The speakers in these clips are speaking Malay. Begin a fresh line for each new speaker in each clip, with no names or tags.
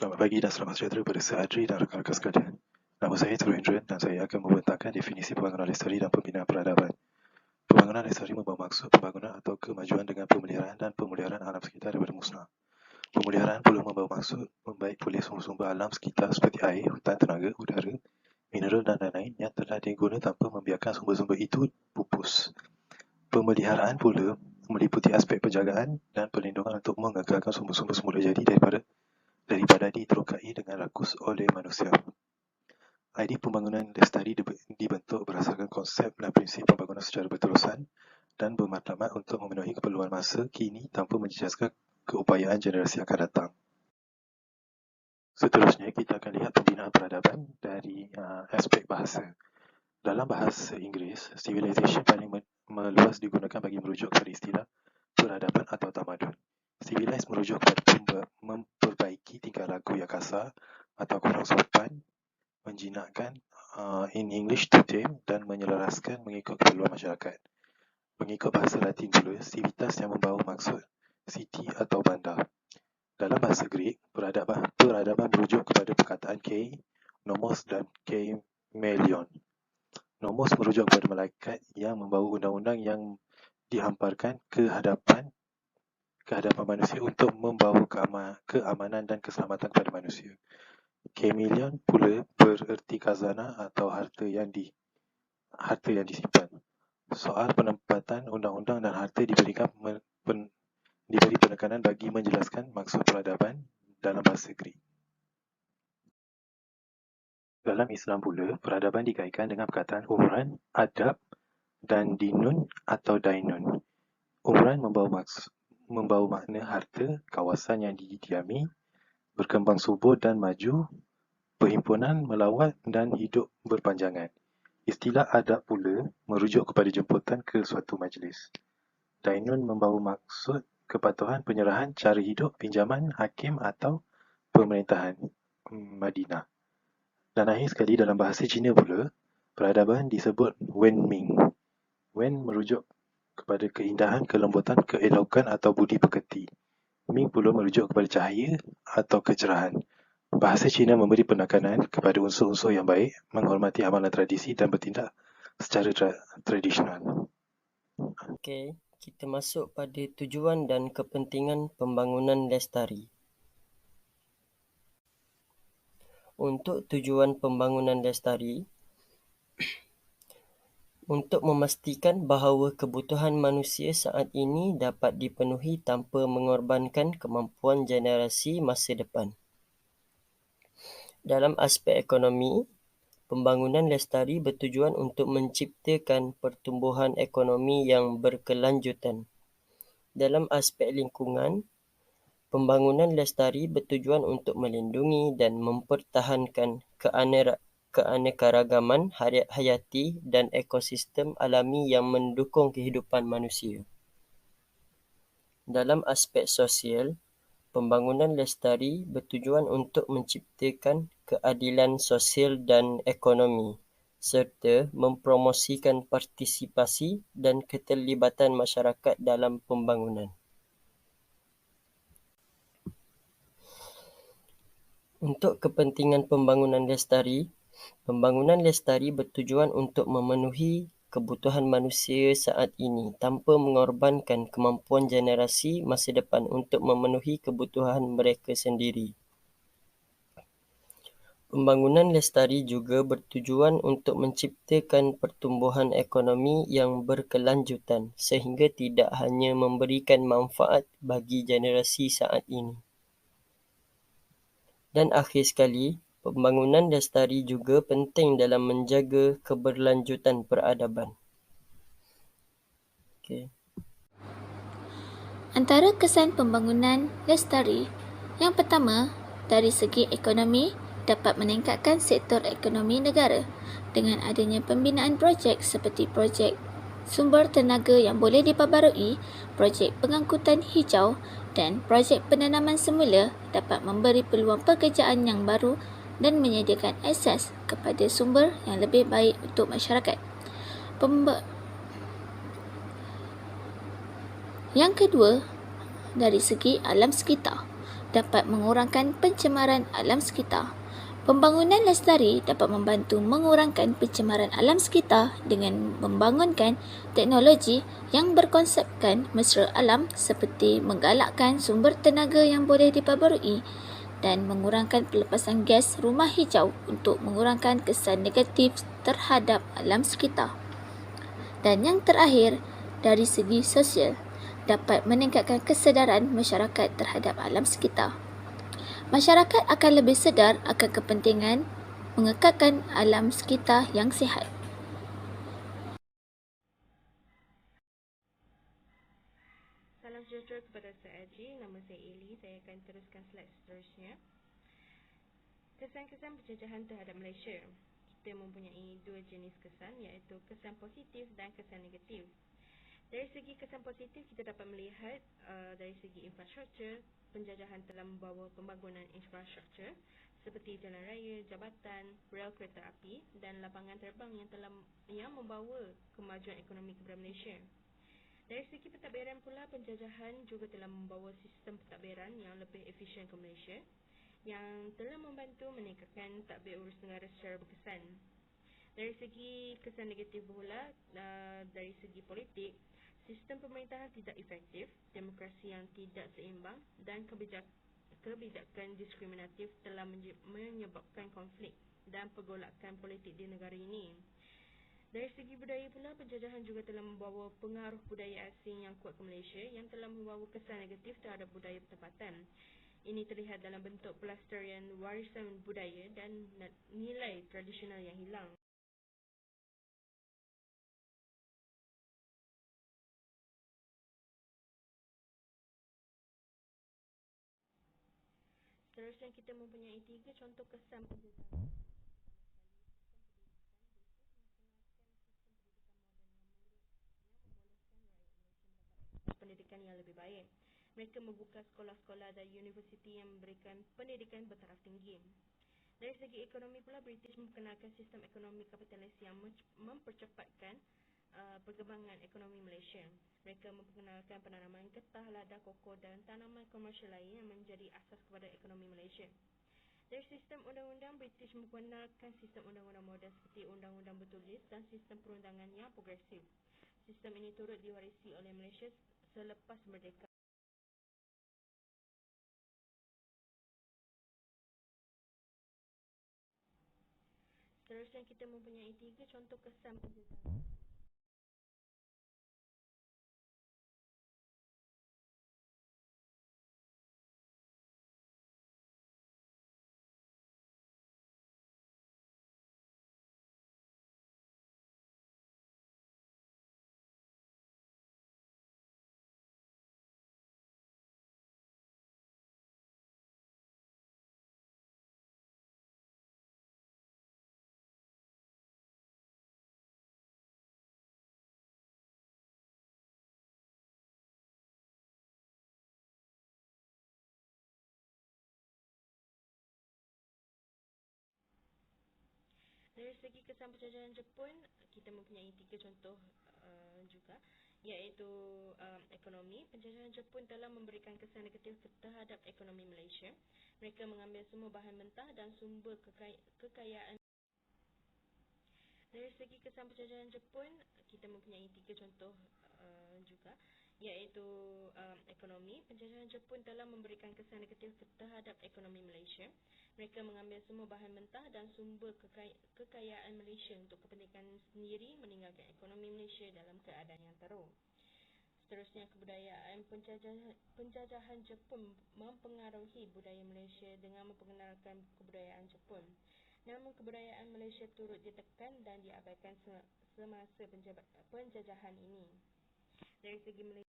Selamat pagi dan selamat sejahtera kepada Sir Adri dan rakan-rakan sekalian. Nama saya Turendran dan saya akan membentangkan definisi pembangunan lestari dan pembinaan peradaban. Pembangunan lestari membawa maksud pembangunan atau kemajuan dengan pemeliharaan dan pemeliharaan alam sekitar daripada musnah. Pemeliharaan pula membawa maksud membaik pulih sumber-sumber alam sekitar seperti air, hutan, tenaga, udara, mineral dan lain-lain yang telah diguna tanpa membiarkan sumber-sumber itu pupus. Pemeliharaan pula meliputi aspek penjagaan dan perlindungan untuk mengekalkan sumber-sumber semula jadi daripada diterokai dengan rakus oleh manusia. Idea pembangunan lestari dibentuk berdasarkan konsep dan prinsip pembangunan secara berterusan dan bermatlamat untuk memenuhi keperluan masa kini tanpa menjejaskan keupayaan generasi akan datang. Seterusnya, kita akan lihat pembinaan peradaban dari aspek bahasa. Dalam bahasa Inggeris, civilization paling meluas digunakan bagi merujuk kepada istilah peradaban atau tamadun. Civilize merujuk kepada memperbaiki tingkah laku yang kasar atau kurang sopan, menjinakkan in English to tame dan menyelaraskan mengikut keperluan masyarakat. Mengikut bahasa Latin pula, civitas yang membawa maksud city atau bandar. Dalam bahasa Greek, peradaban merujuk kepada perkataan kei, nomos dan kei melion. Nomos merujuk kepada malaikat yang membawa undang-undang yang dihamparkan ke hadapan manusia untuk membawa keamanan dan keselamatan kepada manusia. Kemilion pula bererti khazanah atau harta yang disimpan. Soal penempatan undang-undang dan harta diberi penekanan bagi menjelaskan maksud peradaban dalam bahasa Greek. Dalam Islam pula, peradaban dikaitkan dengan perkataan umran, adab dan dinun atau dainun. Umran membawa makna harta, kawasan yang didiami, berkembang subur dan maju, perhimpunan, melawat dan hidup berpanjangan. Istilah adab pula merujuk kepada jemputan ke suatu majlis. Dainun membawa maksud kepatuhan, penyerahan, cara hidup, pinjaman, hakim atau pemerintahan Madinah. Dan akhir sekali dalam bahasa Cina pula, peradaban disebut Wen Ming. Wen merujuk kepada keindahan, kelembutan, keelokan atau budi pekerti. Ming pula merujuk kepada cahaya atau kecerahan. Bahasa Cina memberi penekanan kepada unsur-unsur yang baik, menghormati amalan tradisi dan bertindak secara tradisional.
Okey, kita masuk pada tujuan dan kepentingan pembangunan lestari. Untuk tujuan pembangunan lestari, untuk memastikan bahawa kebutuhan manusia saat ini dapat dipenuhi tanpa mengorbankan kemampuan generasi masa depan. Dalam aspek ekonomi, pembangunan lestari bertujuan untuk menciptakan pertumbuhan ekonomi yang berkelanjutan. Dalam aspek lingkungan, pembangunan lestari bertujuan untuk melindungi dan mempertahankan keanekaragaman hayati dan ekosistem alami yang mendukung kehidupan manusia. Dalam aspek sosial, pembangunan lestari bertujuan untuk menciptakan keadilan sosial dan ekonomi serta mempromosikan partisipasi dan keterlibatan masyarakat dalam pembangunan. Untuk kepentingan pembangunan lestari bertujuan untuk memenuhi kebutuhan manusia saat ini tanpa mengorbankan kemampuan generasi masa depan untuk memenuhi kebutuhan mereka sendiri. Pembangunan lestari juga bertujuan untuk menciptakan pertumbuhan ekonomi yang berkelanjutan sehingga tidak hanya memberikan manfaat bagi generasi saat ini. Dan akhir sekali, pembangunan lestari juga penting dalam menjaga keberlanjutan peradaban. Okay.
Antara kesan pembangunan lestari, yang pertama, dari segi ekonomi, dapat meningkatkan sektor ekonomi negara dengan adanya pembinaan projek seperti projek sumber tenaga yang boleh diperbarui, projek pengangkutan hijau dan projek penanaman semula dapat memberi peluang pekerjaan yang baru dan menyediakan akses kepada sumber yang lebih baik untuk masyarakat. Yang kedua, dari segi alam sekitar, dapat mengurangkan pencemaran alam sekitar. Pembangunan lestari dapat membantu mengurangkan pencemaran alam sekitar dengan membangunkan teknologi yang berkonsepkan mesra alam seperti menggalakkan sumber tenaga yang boleh diperbarui dan mengurangkan pelepasan gas rumah hijau untuk mengurangkan kesan negatif terhadap alam sekitar. Dan yang terakhir, dari segi sosial, dapat meningkatkan kesedaran masyarakat terhadap alam sekitar. Masyarakat akan lebih sedar akan kepentingan mengekalkan alam sekitar yang sihat.
Salam sejahtera kepada saya Aji, nama saya Eli. Saya akan teruskan slide seterusnya. Kesan-kesan penjajahan terhadap Malaysia. Kita mempunyai dua jenis kesan, iaitu kesan positif dan kesan negatif. Dari segi kesan positif, kita dapat melihat dari segi infrastruktur, penjajahan telah membawa pembangunan infrastruktur seperti jalan raya, jabatan, rel kereta api dan lapangan terbang yang membawa kemajuan ekonomi kepada Malaysia. Dari segi pentadbiran pula, penjajahan juga telah membawa sistem pentadbiran yang lebih efisien ke Malaysia yang telah membantu meningkatkan tadbir urus negara secara berkesan. Dari segi kesan negatif pula, dari segi politik, sistem pemerintahan tidak efektif, demokrasi yang tidak seimbang dan kebijakan diskriminatif telah menyebabkan konflik dan pergolakan politik di negara ini. Dari segi budaya pula, penjajahan juga telah membawa pengaruh budaya asing yang kuat ke Malaysia yang telah membawa kesan negatif terhadap budaya tempatan. Ini terlihat dalam bentuk pelestarian warisan budaya dan nilai tradisional yang hilang. Seterusnya kita mempunyai 3 contoh kesan penjajahan. Pendidikan yang lebih baik. Mereka membuka sekolah-sekolah dan universiti yang memberikan pendidikan bertaraf tinggi. Dari segi ekonomi pula, British memperkenalkan sistem ekonomi kapitalis yang mempercepatkan perkembangan ekonomi Malaysia. Mereka memperkenalkan penanaman getah, lada, kokor dan tanaman komersial lain yang menjadi asas kepada ekonomi Malaysia. Dari sistem undang-undang, British memperkenalkan sistem undang-undang moden seperti undang-undang bertulis dan sistem perundangan yang progresif. Sistem ini turut diwarisi oleh Malaysia selepas merdeka. Seterusnya kita mempunyai 3 contoh kesan penjajahan. Dari segi kesan penjajahan Jepun, kita mempunyai 3 contoh juga, iaitu ekonomi. Penjajahan Jepun telah memberikan kesan negatif terhadap ekonomi Malaysia. Mereka mengambil semua bahan mentah dan sumber kekayaan. Dari segi kesan penjajahan Jepun, kita mempunyai 3 contoh juga, iaitu ekonomi. Penjajahan Jepun telah memberikan kesan negatif terhadap ekonomi Malaysia. Mereka mengambil semua bahan mentah dan sumber kekayaan Malaysia untuk kepentingan sendiri, meninggalkan ekonomi Malaysia dalam keadaan yang teruk. Seterusnya, kebudayaan. Penjajahan Jepun mempengaruhi budaya Malaysia dengan memperkenalkan kebudayaan Jepun. Namun kebudayaan Malaysia turut ditekan dan diabaikan semasa penjajahan ini. Dari segi Malaysia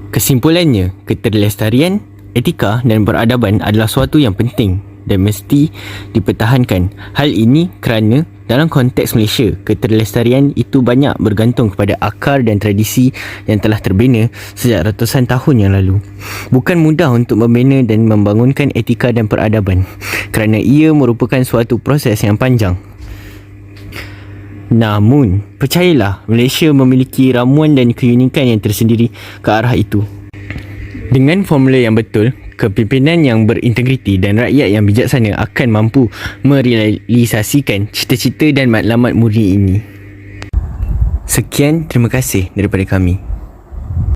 Kesimpulannya, keterlestarian, etika dan peradaban adalah suatu yang penting dan mesti dipertahankan. Hal ini kerana dalam konteks Malaysia, keterlestarian itu banyak bergantung kepada akar dan tradisi yang telah terbina sejak ratusan tahun yang lalu. Bukan mudah untuk membina dan membangunkan etika dan peradaban kerana ia merupakan suatu proses yang panjang. Namun, percayalah, Malaysia memiliki ramuan dan keunikan yang tersendiri ke arah itu. Dengan formula yang betul, kepimpinan yang berintegriti dan rakyat yang bijaksana akan mampu merealisasikan cita-cita dan matlamat murni ini. Sekian, terima kasih daripada kami.